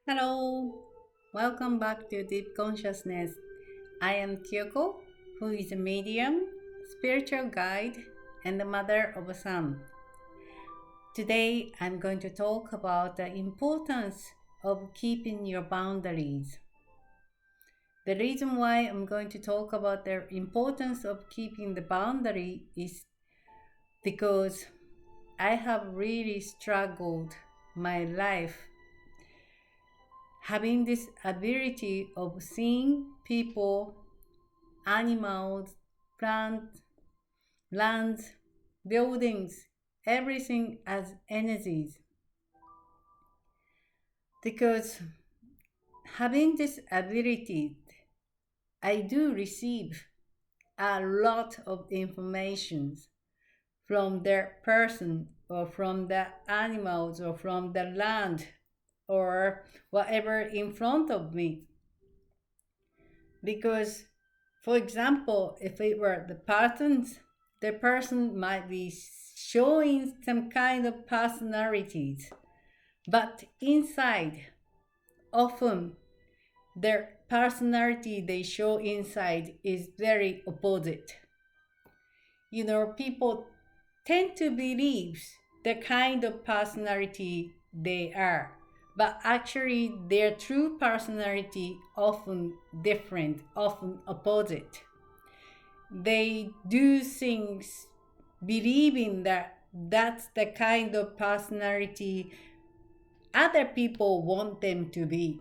Hello, welcome back to Deep Consciousness. I am Kiyoko, who is a medium, spiritual guide, and the mother of a son. Today, I'm going to talk about the importance of keeping your boundaries. The reason why I'm going to talk about the importance of keeping the boundary is because I have really struggled my life having this ability of seeing people, animals, plants, lands, buildings, everything as energies. Because having this ability, I do receive a lot of information from their person or from the animals or from the land or whatever in front of me. Because, for example, if it were the person might be showing some kind of personalities, but inside, often their personality they show inside is very opposite. People tend to believe the kind of personality they are, but actually their true personality often different, often opposite. They do things believing that that's the kind of personality other people want them to be.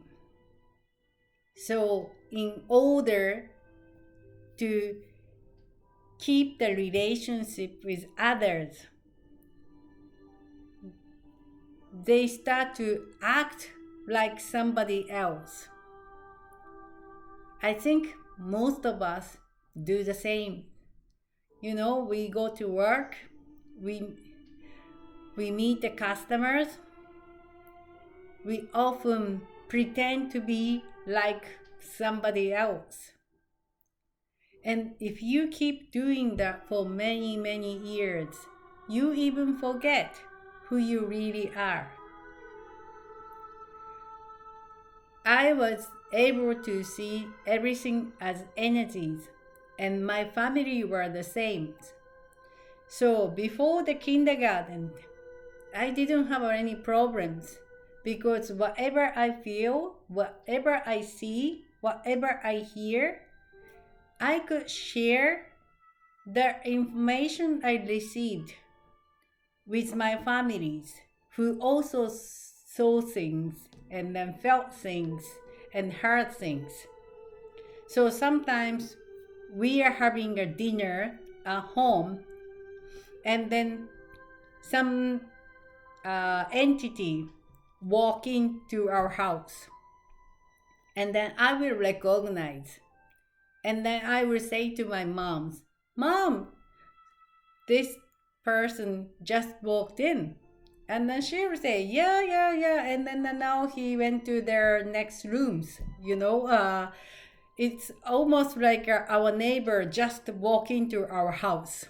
So in order to keep the relationship with others, they start to act like somebody else. I think most of us do the same. We go to work, we meet the customers, we often pretend to be like somebody else. And if you keep doing that for many, many years, you even forget who you really are. I was able to see everything as energies, and my family were the same. So before the kindergarten, I didn't have any problems because whatever I feel, whatever I see, whatever I hear, I could share the information I received with my families who also saw things and then felt things and heard things. So sometimes we are having a dinner at home and then some entity walk into our house, and then I will recognize, and then I will say to my mom, this person just walked in. And then she will say, yeah. And then now he went to their next rooms. It's almost like our neighbor just walked into our house.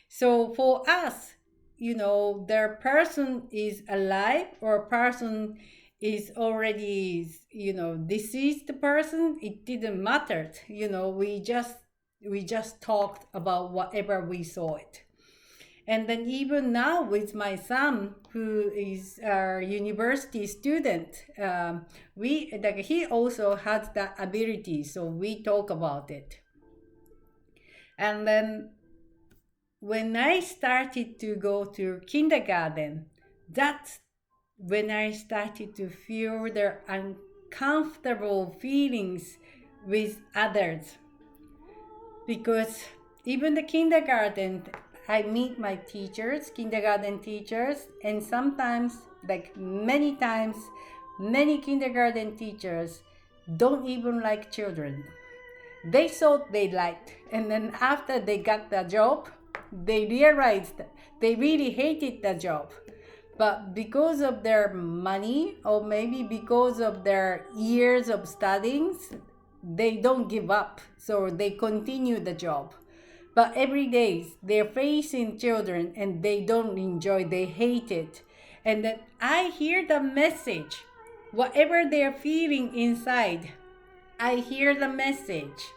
So for us, their person is alive or person is already, deceased person, it didn't matter. We just talked about whatever we saw it. And then even now with my son, who is a university student, he also has that ability, so we talk about it. And then when I started to go to kindergarten, that's when I started to feel their uncomfortable feelings with others. Because even the kindergarten, I meet my teachers, kindergarten teachers, and sometimes, like many times, many kindergarten teachers don't even like children. They thought they liked, and then after they got the job, they realized they really hated the job. But because of their money, or maybe because of their years of studying, they don't give up, so they continue the job. But every day they're facing children and they don't enjoy, they hate it. And then I hear the message whatever they're feeling inside, I hear the message.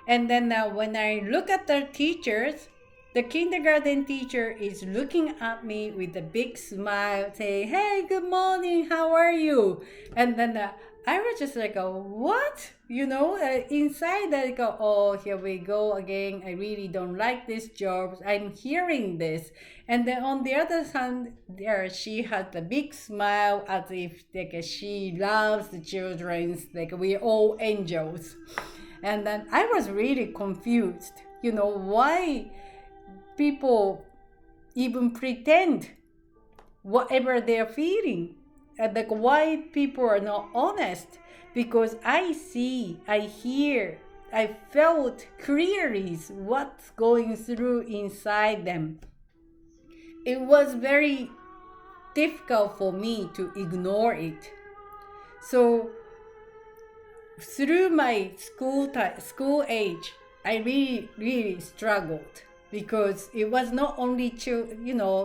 And then when I look at the teachers, the kindergarten teacher is looking at me with a big smile, saying, "Hey, good morning, how are you?" And then I was just like, what? Inside I go, oh, here we go again. I really don't like this job. I'm hearing this. And then on the other hand, there she had a big smile as if like she loves the children, like we're all angels. And then I was really confused, why people even pretend whatever they're feeling. Like why people are not honest. Because I see, I hear, I felt clearly what's going through inside them. It was very difficult for me to ignore it. So through my school age, I really struggled, because it was not only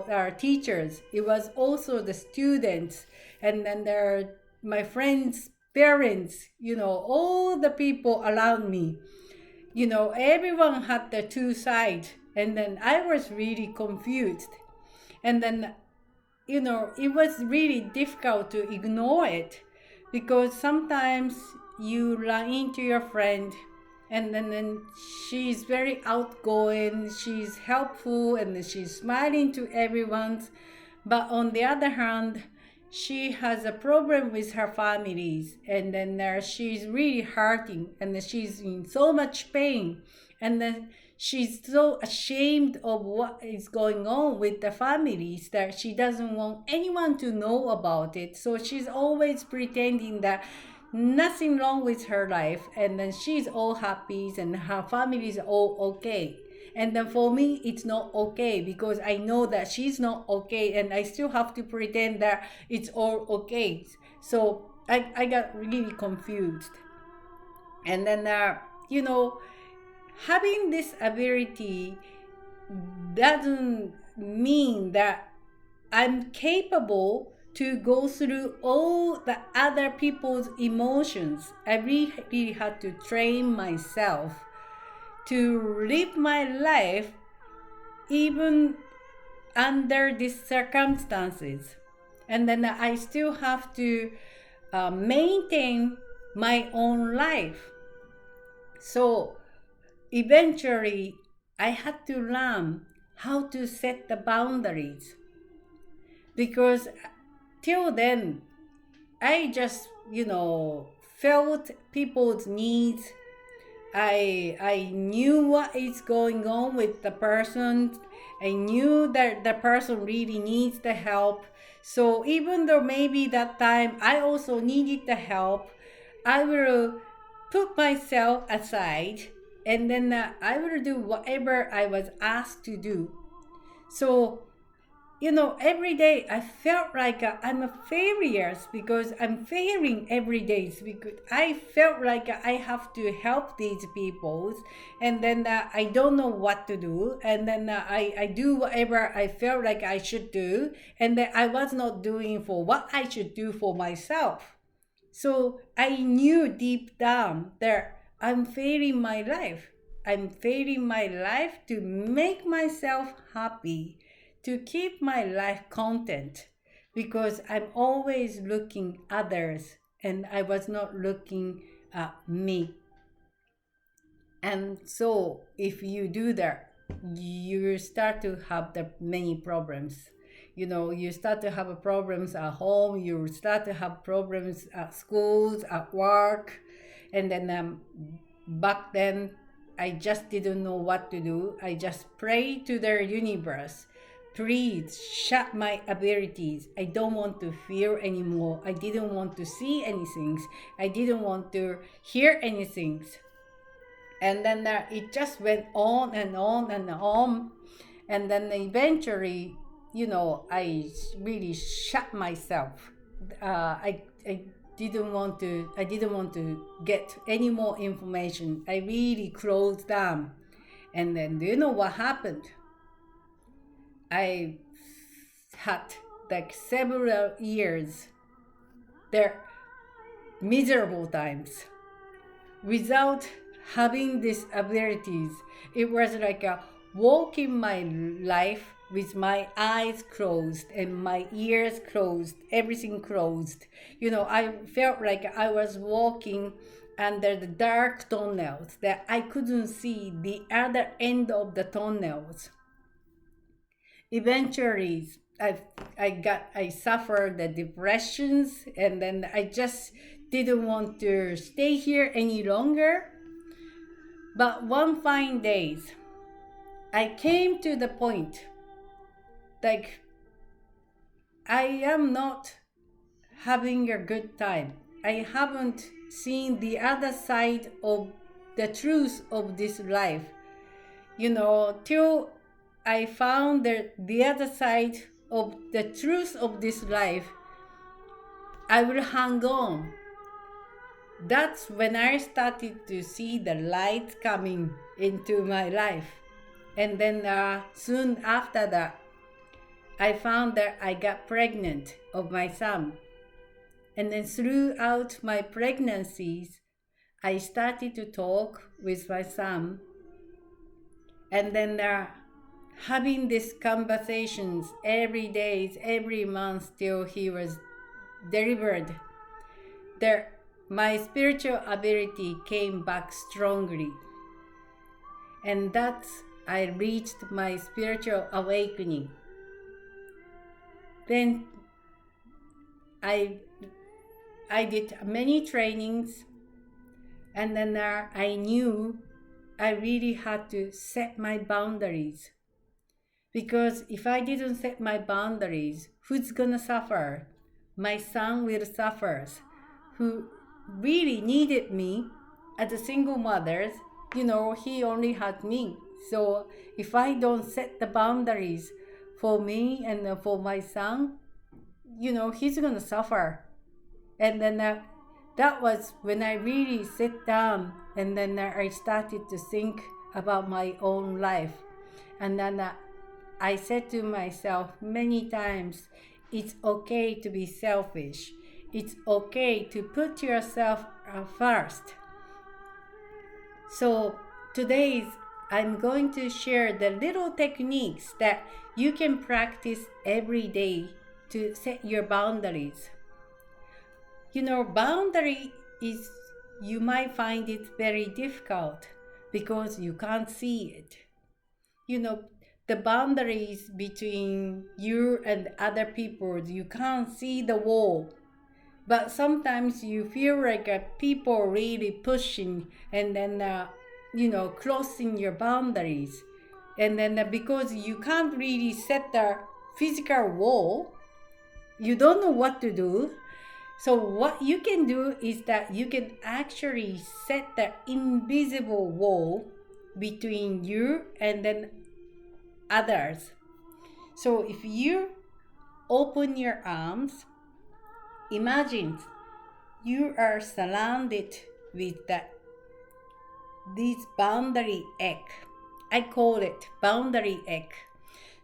our teachers, it was also the students, and then there are my friends' parents, all the people around me. Everyone had the two sides, and then I was really confused. And then it was really difficult to ignore it, because sometimes you run into your friend, and then she's very outgoing, she's helpful, and she's smiling to everyone. But on the other hand, she has a problem with her families, and then she's really hurting, and she's in so much pain, and then she's so ashamed of what is going on with the families that she doesn't want anyone to know about it. So she's always pretending that nothing wrong with her life, and then she's all happy and her family is all okay. And then for me, it's not okay, because I know that she's not okay, and I still have to pretend that it's all okay. So I got really confused. And then, having this ability doesn't mean that I'm capable to go through all the other people's emotions. I really had to train myself to live my life even under these circumstances. And then I still have to maintain my own life. So eventually, I had to learn how to set the boundaries, because till then, I just, felt people's needs. I knew what is going on with the person. I knew that the person really needs the help. So even though maybe that time I also needed the help, I will put myself aside, and then I will do whatever I was asked to do. So every day I felt like I'm a failure, because I'm failing every day, because I felt like I have to help these people, and then I don't know what to do, and then I do whatever I felt like I should do, and then I was not doing for what I should do for myself. So I knew deep down that I'm failing my life. I'm failing my life to make myself happy, to keep my life content, because I'm always looking others and I was not looking at me. And so if you do that, you start to have the many problems. You start to have problems at home, you start to have problems at schools, at work. And then back then, I just didn't know what to do. I just prayed to the universe, please shut my abilities. I don't want to feel anymore. I didn't want to see anything. I didn't want to hear anything. And then it just went on and on and on. And then eventually, I really shut myself. I didn't want to get any more information. I really closed down. And then do you know what happened? I had like several years there. miserable times. Without having these abilities, it was like a walking my life with my eyes closed and my ears closed, everything closed. I felt like I was walking under the dark tunnels that I couldn't see the other end of the tunnels. Eventually, I suffered the depressions, and then I just didn't want to stay here any longer. But one fine day, I came to the point like I am not having a good time. I haven't seen the other side of the truth of this life. Till I found the other side of the truth of this life, I will hang on. That's when I started to see the light coming into my life. And then soon after that, I found that I got pregnant of my son. And then throughout my pregnancies, I started to talk with my son. And then having these conversations every day, every month till he was delivered, my spiritual ability came back strongly. And that's I reached my spiritual awakening. Then I did many trainings, and then I knew I really had to set my boundaries. Because if I didn't set my boundaries, who's gonna suffer? My son will suffer, who really needed me as a single mother. He only had me. So if I don't set the boundaries for me and for my son, he's gonna suffer. And then that was when I really sit down, and then I started to think about my own life. And then I said to myself many times, it's okay to be selfish. It's okay to put yourself first. So today I'm going to share the little techniques that you can practice every day to set your boundaries. Boundary is, you might find it very difficult because you can't see it. The boundaries between you and other people, you can't see the wall. But sometimes you feel like people really pushing and then, crossing your boundaries. And then because you can't really set the physical wall, you don't know what to do. So what you can do is that you can actually set the invisible wall between you and then others. So if you open your arms, imagine you are surrounded with this boundary egg. I call it boundary egg.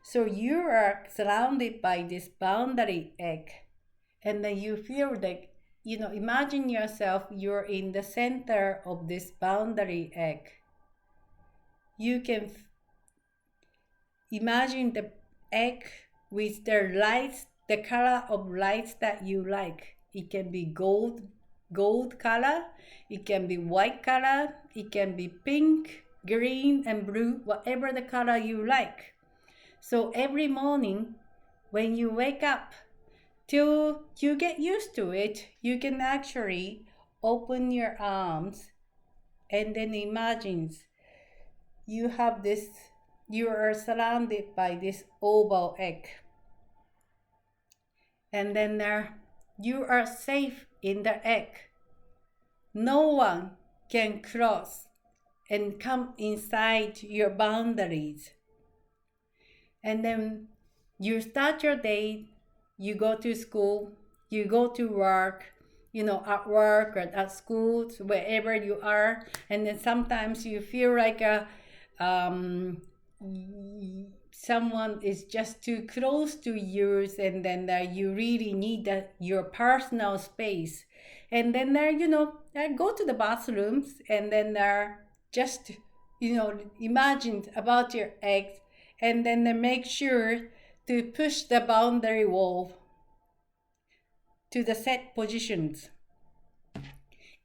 So you are surrounded by this boundary egg. And then you feel like, imagine yourself, you're in the center of this boundary egg. You can imagine the egg with the lights, the color of lights that you like. It can be gold color, it can be white color, it can be pink, green, and blue, whatever the color you like. So every morning when you wake up, till you get used to it, you can actually open your arms and then imagine you are surrounded by this oval egg. And then you are safe in the egg. No one can cross and come inside your boundaries. And then you start your day, you go to school, you go to work, at work or at school, wherever you someone is just too close to yours, and then you really need your personal space, and then go to the bathrooms, and then just imagine about your eggs, and then make sure to push the boundary wall to the set positions.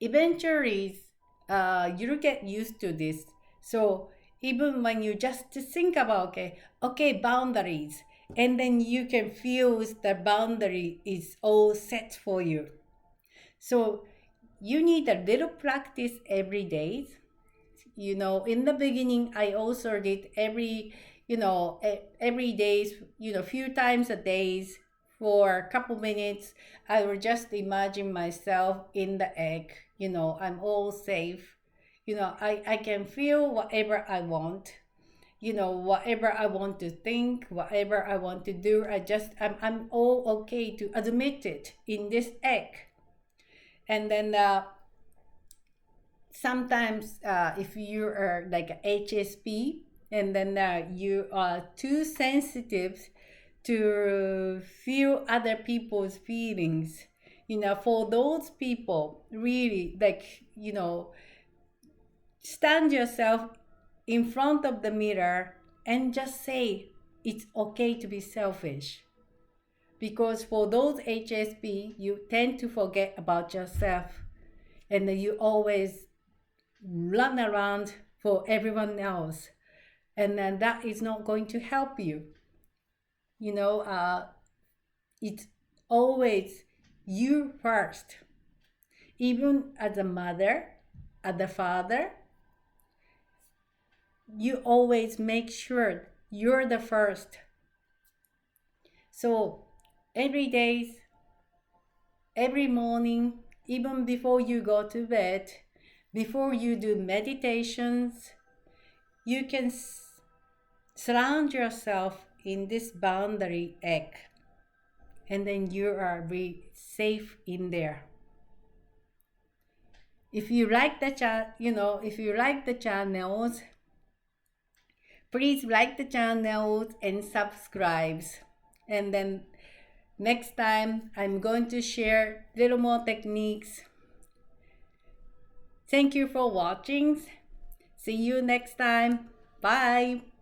Eventually, you'll get used to this. So even when you just think about, okay, boundaries, and then you can feel the boundary is all set for you. So you need a little practice every day. In the beginning, I also did every days, few times a day for a couple minutes. I will just imagine myself in the egg. I'm all safe. I can feel whatever I want. Whatever I want to think, whatever I want to do, I'm all okay to admit it in this egg. And then sometimes if you are like a HSP, and then you are too sensitive to feel other people's feelings, for those people, really, stand yourself in front of the mirror and just say it's okay to be selfish. Because for those HSP, you tend to forget about yourself, and you always run around for everyone else, and then that is not going to help you. It's always you first. Even as a mother, as a father, you always make sure you're the first. So every day, every morning, even before you go to bed, before you do meditations, you can surround yourself in this boundary egg, and then you are safe in there. If you like the channels, please like the channels and subscribe. And then next time I'm going to share little more techniques. Thank you for watching. See you next time. Bye.